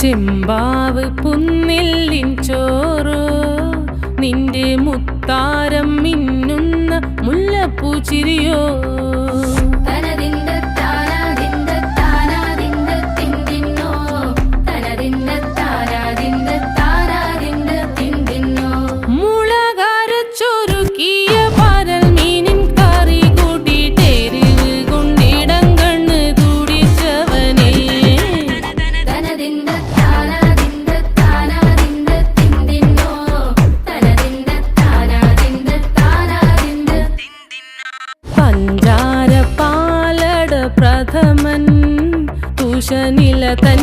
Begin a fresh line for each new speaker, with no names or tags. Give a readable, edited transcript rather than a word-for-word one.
ചെമ്പാവ് പുന്നെല്ലിൻ ചോറോ നിന്റെ മുത്താരം മിന്നുന്ന മുല്ലപ്പൂച്ചിരിയോ പഞ്ചാര പാലട പ്രഥമൻ തുഷനില തൻ